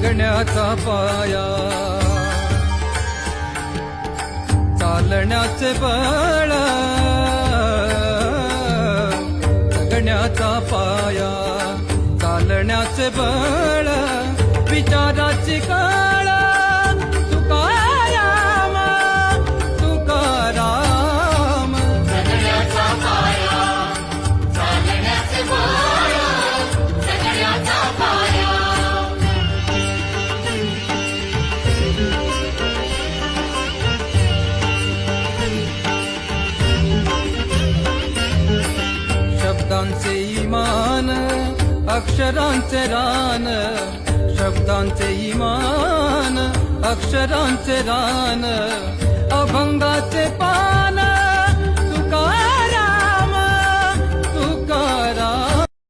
जगण्याचा पाया चालण्याचे बळ जगण्याचा पाया चालण्याचे बळ विचाराची कळ तुकाराम तुकाराम जगण्याचा पाया चालण्याचे बळ जगण्याचा पाया शब्दांचे इमान अक्षरांचे रान शब्दांचे इमान अक्षरांचे रान अभंगाचे पान